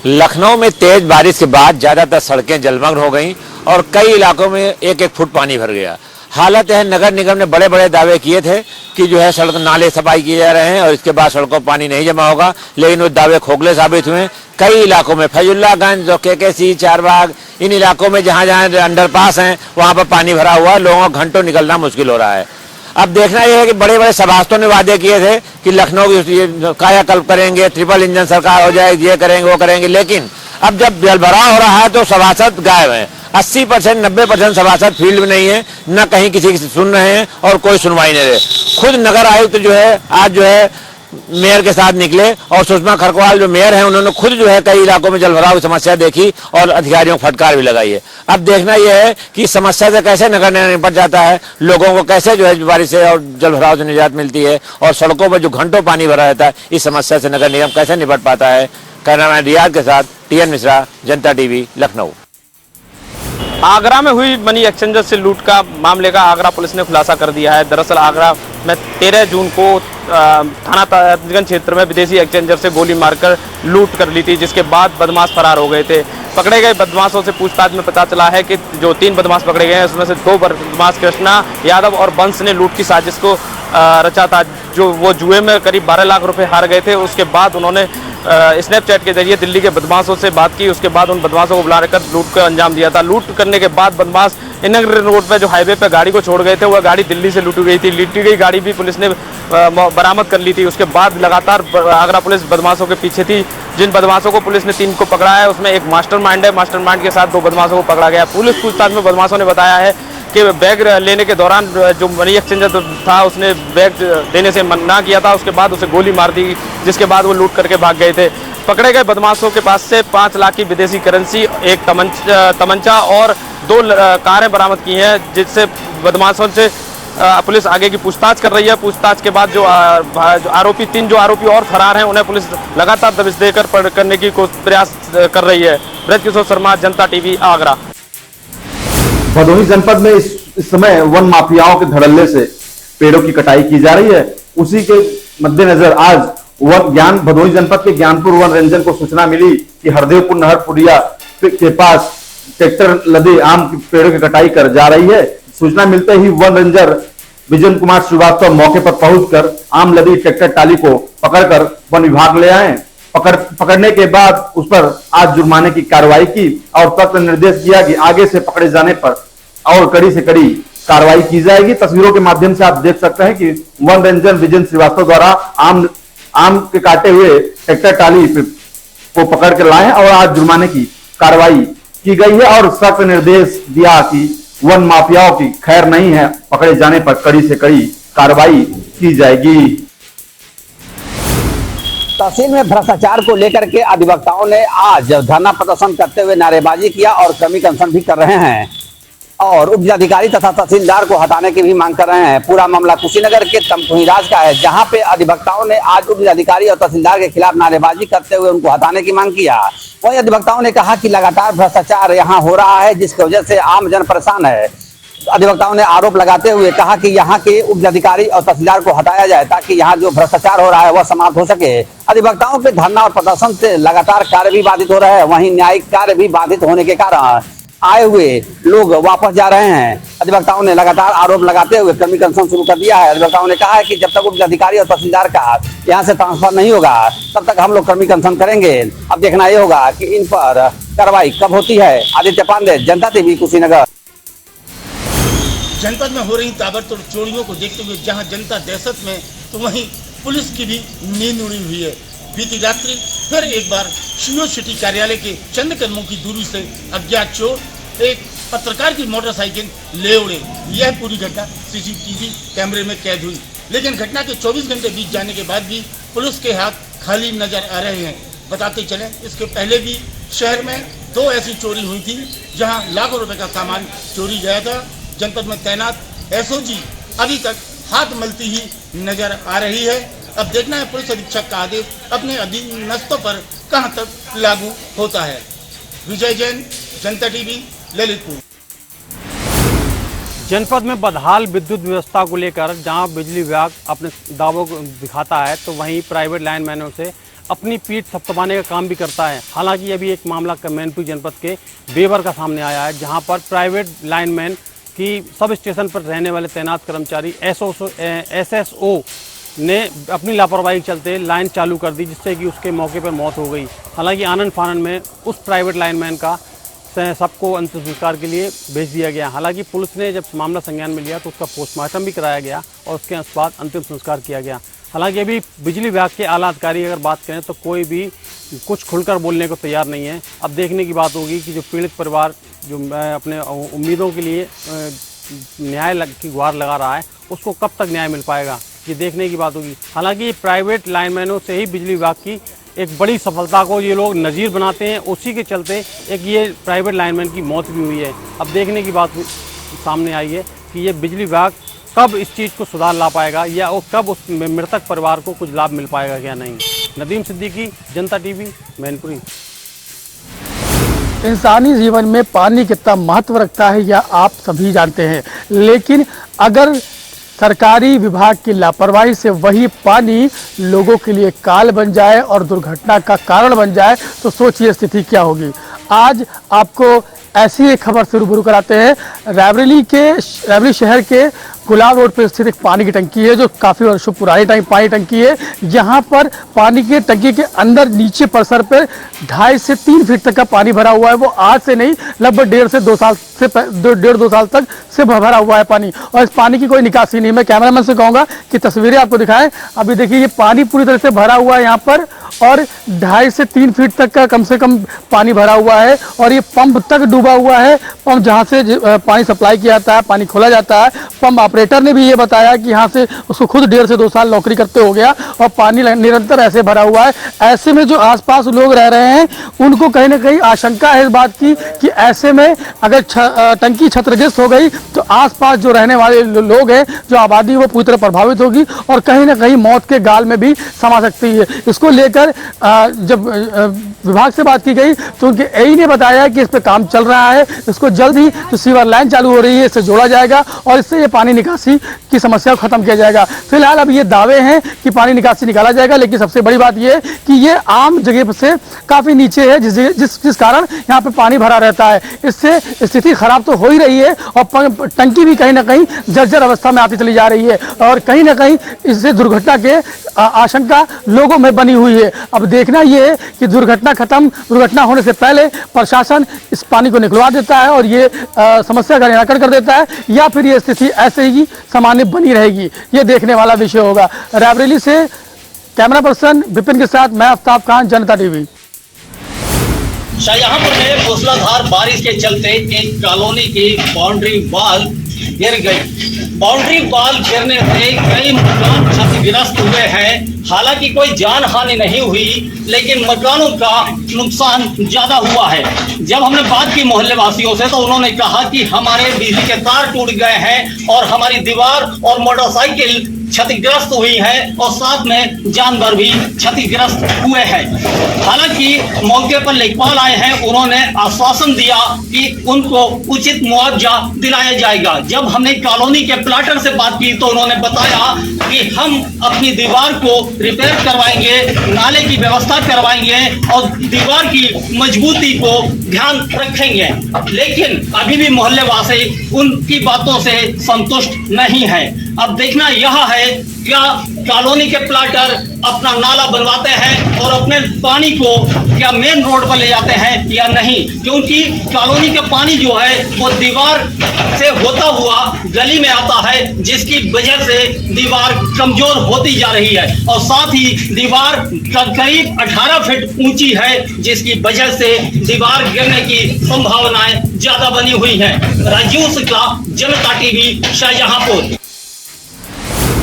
लखनऊ में तेज बारिश के बाद ज्यादातर सड़कें जलमग्न हो गईं और कई इलाकों में 1-1 फुट पानी भर गया। हालत है, नगर निगम ने बड़े बड़े दावे किए थे कि जो है सड़क नाले सफाई किए जा रहे हैं और इसके बाद सड़कों पर पानी नहीं जमा होगा, लेकिन वो दावे खोखले साबित हुए। कई इलाकों में फैजुल्लागंज, केकेसी, चारबाग, इन इलाकों में जहाँ जहाँ अंडरपास हैं वहाँ पर पानी भरा हुआ, लोगों को घंटों निकलना मुश्किल हो रहा है। अब देखना यह है कि बड़े बड़े सभासदों ने वादे किए थे कि लखनऊ की कायाकल्प करेंगे, ट्रिपल इंजन सरकार हो जाएगी, ये करेंगे वो करेंगे, लेकिन अब जब जलभराव हो रहा है तो सभासद गायब हैं। 80% 90% सभासद फील्ड में नहीं है, न कहीं किसी की सुन रहे हैं और कोई सुनवाई नहीं रहे। खुद नगर आयुक्त जो है आज जो है मेयर के साथ निकले और सुषमा खरकवाल जो मेयर हैं उन्होंने खुद जो है कई इलाकों में जलभराव की समस्या देखी और अधिकारियों को फटकार भी लगाई है। अब देखना यह है कि इस समस्या से कैसे नगर निगम निपट जाता है, लोगों को कैसे जो है बारिश से और जलभराव से निजात मिलती है और सड़कों पर जो घंटों पानी भरा रहता है, इस समस्या से नगर निगम कैसे निपट पाता है। कैमरामैन रियाज के साथ TN मिश्रा, जनता TV, लखनऊ। आगरा में हुई मनी एक्सचेंजर से लूट का मामले का आगरा पुलिस ने खुलासा कर दिया है। दरअसल आगरा में 13 जून को थाना ताजगंज क्षेत्र में विदेशी एक्सचेंजर से गोली मारकर लूट कर ली थी, जिसके बाद बदमाश फरार हो गए थे। पकड़े गए बदमाशों से पूछताछ में पता चला है कि जो 3 बदमाश पकड़े गए हैं उसमें से 2 बदमाश कृष्णा यादव और वंश ने लूट की साजिश को रचा था। जो वो जुए में करीब 12 लाख रुपए हार गए थे, उसके बाद उन्होंने स्नैपचैट के जरिए दिल्ली के बदमाशों से बात की। उसके बाद उन बदमाशों को बुलाकर लूट का अंजाम दिया था। लूट करने के बाद बदमाश इनगर रोड पे जो हाईवे पे गाड़ी को छोड़ गए थे, वह गाड़ी दिल्ली से लूटी गई थी। लूटी गई गाड़ी भी पुलिस ने बरामद कर ली थी। उसके बाद लगातार आगरा पुलिस बदमाशों के पीछे थी। जिन बदमाशों को पुलिस ने 3 को पकड़ा है उसमें एक मास्टरमाइंड है। मास्टरमाइंड के साथ 2 बदमाशों को पकड़ा गया। पुलिस पूछताछ में बदमाशों ने बताया है कि बैग लेने के दौरान जो मनी एक्सचेंजर था उसने बैग देने से मना किया था। उसके बाद उसे गोली मार दी, जिसके बाद वो लूट करके भाग गए थे। पकड़े गए बदमाशों के पास से 5 लाख की विदेशी करेंसी, एक तमंचा और 2 कारें बरामद की हैं, जिससे बदमाशों से पुलिस आगे की पूछताछ कर रही है। पूछताछ के बाद जो आरोपी 3 जो आरोपी और फरार हैं उन्हें पुलिस लगातार दबिश देकर पकड़ने की प्रयास कर रही है। ब्रज किशोर शर्मा, जनता TV, आगरा। भदोही जनपद में इस समय वन माफियाओं के धड़ल्ले से पेड़ों की कटाई की जा रही है। उसी के मद्देनजर आज भदोही जनपद के ज्ञानपुर वन रेंजर को सूचना मिली कि हरदेवपुर नहर पुड़िया के पास ट्रैक्टर लदे आम के पेड़ों की कटाई कर जा रही है। सूचना मिलते ही वन रेंजर विजन कुमार श्रीवास्तव मौके पर पहुंचकर आम लदी ट्रैक्टर टाली को पकड़कर वन विभाग ले आए। पकड़ने के बाद उस पर आज जुर्माने की कार्रवाई की और सख्त निर्देश दिया कि आगे से पकड़े जाने पर और कड़ी से कड़ी कार्रवाई की जाएगी। तस्वीरों के माध्यम से आप देख सकते हैं कि वन रेंजर विजन श्रीवास्तव द्वारा आम के काटे हुए ट्रैक्टर टाली को पकड़ कर लाए और आज जुर्माने की कार्रवाई की गई है और सख्त निर्देश दिया कि वन माफियाओं की खैर नहीं है, पकड़े जाने पर कड़ी से कड़ी कार्रवाई की जाएगी। तहसील में भ्रष्टाचार को लेकर के अधिवक्ताओं ने आज धरना प्रदर्शन करते हुए नारेबाजी किया और क्रमिक अनशन भी कर रहे हैं और उप जिलाधिकारी तथा तहसीलदार को हटाने की भी मांग कर रहे हैं। पूरा मामला कुशीनगर के तमकुहीराज का है, जहां पे अधिवक्ताओं ने आज उप जिलाधिकारी और तहसीलदार के खिलाफ नारेबाजी करते हुए उनको हटाने की मांग किया। वही अधिवक्ताओं ने कहा कि लगातार भ्रष्टाचार यहां हो रहा है, जिसकी वजह से आम जन परेशान है। अधिवक्ताओं ने आरोप लगाते हुए कहा कि यहाँ के उप जिलाधिकारी और तहसीलदार को हटाया जाए ताकि यहाँ जो भ्रष्टाचार हो रहा है वह समाप्त हो सके। अधिवक्ताओं के धरना और प्रदर्शन से लगातार कार्य भी बाधित हो रहे हैं, वहीं न्यायिक कार्य भी बाधित होने के कारण आए हुए लोग वापस जा रहे हैं। अधिवक्ताओं ने लगातार आरोप लगाते हुए क्रमिक अनशन शुरू कर दिया है। अधिवक्ताओं ने कहा है कि जब तक उप जिलाधिकारी और तहसीलदार का यहाँ से ट्रांसफर नहीं होगा तब तक हम लोग क्रमिक अनशन करेंगे। अब देखना ये होगा कि इन पर कार्रवाई कब होती है। आदित्य पांडे, जनता TV, कुशीनगर। जनपद में हो रही ताबड़तोड़ चोरियों को देखते हुए जहां जनता दहशत में, तो वहीं पुलिस की भी नींद उड़ी हुई है। बीती रात्रि फिर एक बार CO सिटी कार्यालय के चंद कदमों की दूरी से अज्ञात चोर एक पत्रकार की मोटरसाइकिल ले उड़े। यह पूरी घटना CCTV कैमरे में कैद हुई, लेकिन घटना के 24 घंटे बीत जाने के बाद भी पुलिस के हाथ खाली नजर आ रहे हैं। बताते चले, इसके पहले भी शहर में 2 ऐसी चोरी हुई थी जहाँ लाखों रुपए का सामान चोरी गया था। जनपद में तैनात SOG अभी तक हाथ मलती ही नजर आ रही है। अब देखना है पुलिस अधीक्षक का आदेश अपने अधीनस्थों पर कहां तक लागू होता है। विजय जैन, जनता TV, ललितपुर। जनपद में बदहाल विद्युत व्यवस्था को लेकर जहां बिजली विभाग अपने दावों को दिखाता है, तो वहीं प्राइवेट लाइनमैनों से अपनी पीठ थपथपाने का काम भी करता है। हालांकि अभी एक मामला मैनपुरी जनपद के बेवर का सामने आया है, जहां पर प्राइवेट लाइनमैन की सब स्टेशन पर रहने वाले तैनात कर्मचारी SSO ने अपनी लापरवाही के चलते लाइन चालू कर दी, जिससे कि उसके मौके पर मौत हो गई। हालांकि आनंद फानन में उस प्राइवेट लाइनमैन का सबको अंतिम संस्कार के लिए भेज दिया गया। हालांकि पुलिस ने जब मामला संज्ञान में लिया तो उसका पोस्टमार्टम भी कराया गया और उसके बाद अंतिम संस्कार किया गया। हालांकि अभी बिजली विभाग के आला अधिकारी अगर बात करें तो कोई भी कुछ खुलकर बोलने को तैयार नहीं है। अब देखने की बात होगी कि जो पीड़ित परिवार जो अपने उम्मीदों के लिए न्याय की गुहार लगा रहा है, उसको कब तक न्याय मिल पाएगा, ये देखने की बात होगी। हालांकि प्राइवेट लाइनमैनों से ही बिजली विभाग की एक बड़ी सफलता को ये लोग नज़ीर बनाते हैं, उसी के चलते एक ये प्राइवेट लाइनमैन की मौत भी हुई है। अब देखने की बात सामने आई है कि ये बिजली विभाग कब इस चीज़ को सुधार ला पाएगा या वो कब उस मृतक परिवार को कुछ लाभ मिल पाएगा क्या नहीं। नदीम सिद्दीकी, जनता टीवी, मैनपुरी। इंसानी जीवन में पानी कितना महत्व रखता है यह आप सभी जानते हैं, लेकिन अगर सरकारी विभाग की लापरवाही से वही पानी लोगों के लिए काल बन जाए और दुर्घटना का कारण बन जाए तो सोचिए स्थिति क्या होगी। आज आपको ऐसी एक खबर से रूबरू कराते हैं। रायबरेली शहर के गुलाब रोड पर स्थित एक पानी की टंकी है जो काफ़ी वर्षों पुरानी पानी टंकी है। यहाँ पर पानी की टंकी के अंदर नीचे परिसर पर 2.5 से 3 फीट तक का पानी भरा हुआ है। वो आज से नहीं, लगभग 1.5 से 2 साल तक से भरा हुआ है पानी, और इस पानी की कोई निकासी नहीं। मैं कैमरामैन से कहूँगा कि तस्वीरें आपको दिखाएं। अभी देखिए ये पानी पूरी तरह से भरा हुआ है यहाँ पर, और 2.5 से 3 फीट तक का कम से कम पानी भरा हुआ है, और ये पंप तक डूबा हुआ है। पंप जहाँ से पानी सप्लाई किया जाता है, पानी खोला जाता है, पंप ऑपरेटर ने भी ये बताया कि यहाँ से उसको खुद 1.5 से 2 साल नौकरी करते हो गया और पानी निरंतर ऐसे भरा हुआ है। ऐसे में जो आसपास लोग रह रहे हैं उनको कहीं ना कहीं आशंका है इस बात की कि ऐसे में अगर टंकी क्षतिग्रस्त हो गई तो आसपास जो रहने वाले लोग हैं, जो आबादी, वो पूरी तरह प्रभावित होगी और कहीं ना कहीं मौत के गाल में भी समा सकती है। इसको लेकर जब विभाग से बात की गई तो उनके एई ने बताया कि इस पर काम चल रहा है, इसको जल्द ही जो सीवर लाइन चालू हो रही है इससे जोड़ा जाएगा और इससे ये पानी निकासी की समस्या को खत्म किया जाएगा। फिलहाल अब ये दावे हैं कि पानी निकासी निकाला जाएगा, लेकिन सबसे बड़ी बात ये है कि ये आम जगह से काफी नीचे है, जिस कारण यहाँ पे पानी भरा रहता है। इससे स्थिति खराब तो हो ही रही है और टंकी भी कहीं ना कहीं जर्जर अवस्था में आती चली जा रही है और कहीं ना कहीं इससे दुर्घटना के आशंका लोगों में बनी हुई है। अब देखना ये है कि दुर्घटना होने से पहले प्रशासन इस पानी को निकलवा देता है और ये समस्या का निराकरण कर देता है, या फिर ये स्थिति ऐसे ही सामान्य बनी रहेगी, ये देखने वाला विषय होगा। रायबरेली से कैमरा पर्सन विपिन के साथ मैं आफ्ताब खान, जनता टीवी। शाहजहांपुर में मूसलाधार बारिश के चलते एक कॉलोनी की बाउंड्री वॉल गिर गई। बाउंड्री वॉल गिरने से कई मकान क्षतिग्रस्त हुए हैं। हालांकि कोई जान हानि नहीं हुई, लेकिन मकानों का नुकसान ज्यादा हुआ है। जब हमने बात की मोहल्ले वासियों से तो उन्होंने कहा कि हमारे बिजली के तार टूट गए हैं और हमारी दीवार और मोटरसाइकिल क्षतिग्रस्त हुई है और साथ में जानवर भी क्षतिग्रस्त हुए हैं। हालांकि मौके पर लेखपाल आए हैं, उन्होंने आश्वासन दिया कि उनको उचित मुआवजा दिलाया जाएगा। जब हमने कॉलोनी के प्लाटर से बात की तो उन्होंने बताया कि हम अपनी दीवार को रिपेयर करवाएंगे, नाले की व्यवस्था करवाएंगे और दीवार की मजबूती को ध्यान रखेंगे। लेकिन अभी भी मोहल्ले वासी उनकी बातों से संतुष्ट नहीं है। अब देखना यह है क्या कॉलोनी के प्लाटर अपना नाला बनवाते हैं और अपने पानी को क्या मेन रोड पर ले जाते हैं या नहीं, क्योंकि कॉलोनी का पानी जो है वो दीवार से होता हुआ गली में आता है, जिसकी वजह से दीवार कमजोर होती जा रही है और साथ ही दीवार करीब 18 फीट ऊंची है, जिसकी वजह से दीवार गिरने की संभावनाएं ज्यादा बनी हुई है। राजीव शुक्ला, जनता टीवी, शाहजहांपुर।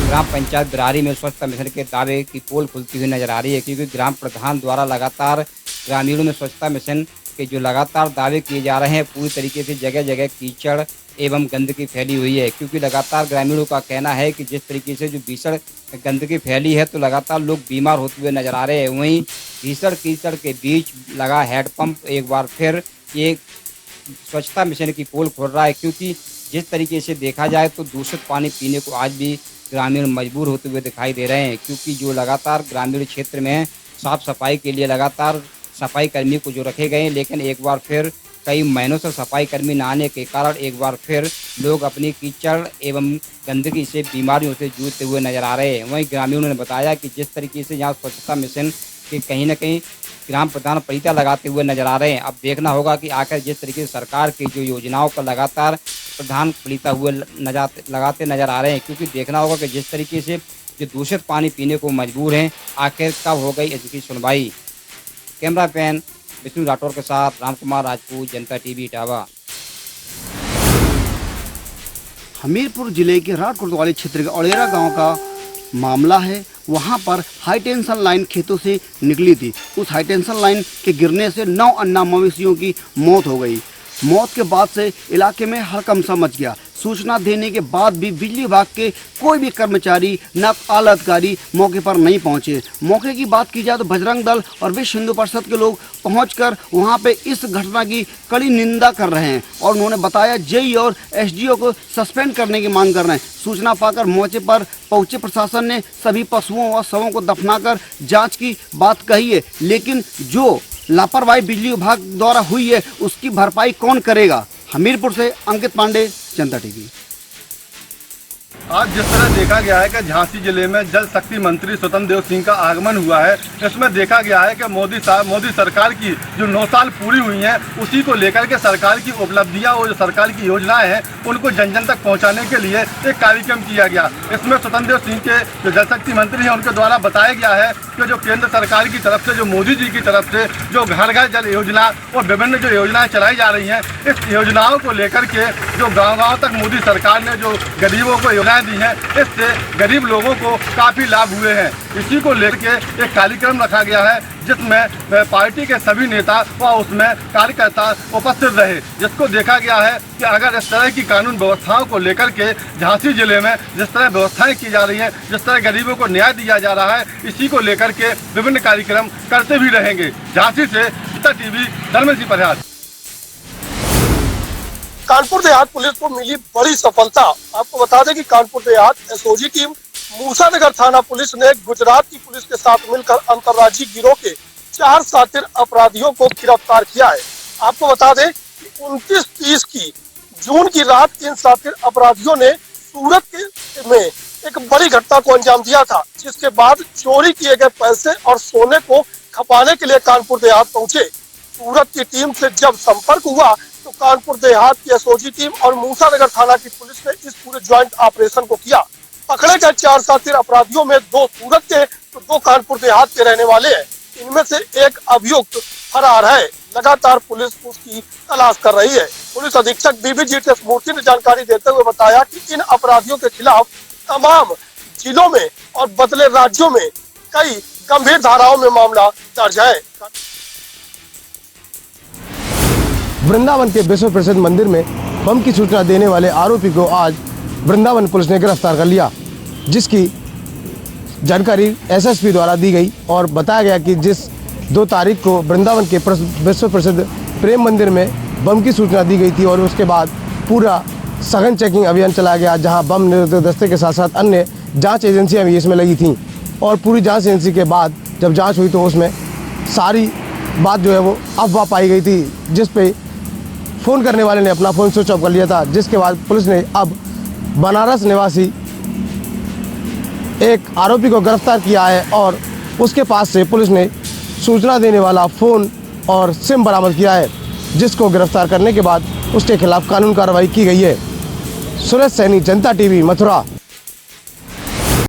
ग्राम पंचायत बिरारी में स्वच्छता मिशन के दावे की पोल खुलती हुई नजर आ रही है, क्योंकि ग्राम प्रधान द्वारा लगातार ग्रामीणों में स्वच्छता मिशन के जो लगातार दावे किए जा रहे हैं, पूरी तरीके से जगह जगह कीचड़ एवं गंदगी फैली हुई है। क्योंकि लगातार ग्रामीणों का कहना है कि जिस तरीके से जो भीषण गंदगी फैली है तो लगातार लोग बीमार होते हुए नजर आ रहे हैं। वहीं भीषण कीचड़ के बीच लगा हैंडपंप एक बार फिर ये स्वच्छता मिशन की पोल खोल रहा है, क्योंकि जिस तरीके से देखा जाए तो दूषित पानी पीने को आज भी ग्रामीण मजबूर होते हुए दिखाई दे रहे हैं। क्योंकि जो लगातार ग्रामीण क्षेत्र में साफ सफाई के लिए लगातार सफाई कर्मी को जो रखे गए हैं, लेकिन एक बार फिर कई महीनों से सफाई कर्मी न आने के कारण एक बार फिर लोग अपनी कीचड़ एवं गंदगी से बीमारियों से जूझते हुए नजर आ रहे हैं। वहीं ग्रामीणों ने बताया कि जिस तरीके से यहाँ स्वच्छता मिशन के कहीं न कहीं ग्राम प्रधान परिता लगाते हुए नजर आ रहे हैं। अब देखना होगा कि आखिर जिस तरीके से सरकार की जो योजनाओं पर लगातार प्रधान परिता हुए लगाते नजर आ रहे हैं, क्योंकि देखना होगा कि जिस तरीके से जो दूषित पानी पीने को मजबूर हैं, आखिर कब हो गई इसकी सुनवाई। कैमरा मैन विष्णु राठौर के साथ रामकुमार राजपूत, जनता टीवी, इटावा। हमीरपुर जिले के राठ कोतवाली क्षेत्र के औड़ेरा गांव का मामला है। वहां पर हाई टेंशन लाइन खेतों से निकली थी। उस हाई टेंशन लाइन के गिरने से 9 अन्ना मवेशियों की मौत हो गई। मौत के बाद से इलाके में हड़कंप मच गया। सूचना देने के बाद भी बिजली विभाग के कोई भी कर्मचारी न आला अधिकारी मौके पर नहीं पहुंचे। मौके की बात की जाए तो बजरंग दल और विश्व हिंदू परिषद के लोग पहुंचकर वहां पे इस घटना की कड़ी निंदा कर रहे हैं और उन्होंने बताया जेई और एसडीओ को सस्पेंड करने की मांग कर रहे हैं। सूचना पाकर मौके पर पहुंचे प्रशासन ने सभी पशुओं और शवों को दफनाकर जाँच की बात कही है, लेकिन जो लापरवाही बिजली विभाग द्वारा हुई है उसकी भरपाई कौन करेगा। हमीरपुर से अंकित पांडे, जनता टीवी। आज जिस तरह देखा गया है कि झांसी जिले में जल शक्ति मंत्री स्वतंत्र देव सिंह का आगमन हुआ है, इसमें देखा गया है कि मोदी सरकार की जो 9 साल पूरी हुई हैं उसी को लेकर के सरकार की उपलब्धियां और जो सरकार की योजनाएं हैं उनको जन जन तक पहुंचाने के लिए एक कार्यक्रम किया गया। इसमें स्वतंत्र देव सिंह के जो जल शक्ति मंत्री हैं उनके द्वारा बताया गया है कि जो केंद्र सरकार की तरफ से, जो मोदी जी की तरफ से जो घर घर जल योजना और विभिन्न जो योजनाएं चलाई जा रही हैं, इस योजनाओं को लेकर के जो गाँव तक मोदी सरकार ने जो गरीबों को योजनाएं दी हैं, इससे गरीब लोगों को काफी लाभ हुए हैं। इसी को लेकर एक कार्यक्रम रखा गया है जिसमें पार्टी के सभी नेता व उसमें कार्यकर्ता उपस्थित रहे, जिसको देखा गया है कि अगर इस तरह की कानून व्यवस्थाओं को लेकर के झांसी जिले में जिस तरह व्यवस्थाएं की जा रही हैं, जिस तरह गरीबों को न्याय दिया जा रहा है, इसी को लेकर के विभिन्न कार्यक्रम करते भी रहेंगे। झांसी से जनता टीवी, धर्मेंद्र सिंह प्रयास। कानपुर देहात पुलिस को मिली बड़ी सफलता। आपको बता दें कि कानपुर देहात एसओजी टीम मूसानगर थाना पुलिस ने गुजरात की पुलिस के साथ मिलकर अंतर्राज्यीय गिरोह के 4 शातिर अपराधियों को गिरफ्तार किया है। आपको बता दें कि 29-30 की जून की रात इन शातिर अपराधियों ने सूरत में एक बड़ी घटना को अंजाम दिया था, जिसके बाद चोरी किए गए पैसे और सोने को खपाने के लिए कानपुर देहात पहुंचे। सूरत की टीम से जब संपर्क हुआ तो कानपुर देहात की एसओजी टीम और मूसानगर थाना की पुलिस ने इस पूरे ज्वाइंट ऑपरेशन को किया। पकड़े गए 4 शातिर अपराधियों में 2 सूरत के तो 2 कानपुर देहात के रहने वाले हैं। इनमें से एक अभियुक्त फरार है। लगातार पुलिस उसकी तलाश कर रही है। पुलिस अधीक्षक बीबीजीटी मूर्ति ने जानकारी देते हुए बताया कि इन अपराधियों के खिलाफ तमाम जिलों में और बदले राज्यों में कई गंभीर धाराओं में मामला दर्ज है। वृंदावन के विश्व प्रसिद्ध मंदिर में बम की सूचना देने वाले आरोपी को आज वृंदावन पुलिस ने गिरफ्तार कर लिया, जिसकी जानकारी एसएसपी द्वारा दी गई और बताया गया कि जिस 2 तारीख को वृंदावन के विश्व प्रसिद्ध प्रेम मंदिर में बम की सूचना दी गई थी और उसके बाद पूरा सघन चेकिंग अभियान चलाया गया, जहां बम निरोधक दस्ते के साथ साथ अन्य जांच एजेंसियां भी इसमें लगी थीं और पूरी जांच एजेंसी के बाद जब जांच हुई तो उसमें सारी बात जो है वो अफवाह पाई गई थी, जिस पे फ़ोन करने वाले ने अपना फ़ोन स्विच ऑफ कर लिया था। जिसके बाद पुलिस ने अब बनारस निवासी एक आरोपी को गिरफ्तार किया है और उसके पास से पुलिस ने सूचना देने वाला फ़ोन और सिम बरामद किया है, जिसको गिरफ्तार करने के बाद उसके खिलाफ कानूनी कार्रवाई की गई है। सुरेश सैनी, जनता टीवी, मथुरा।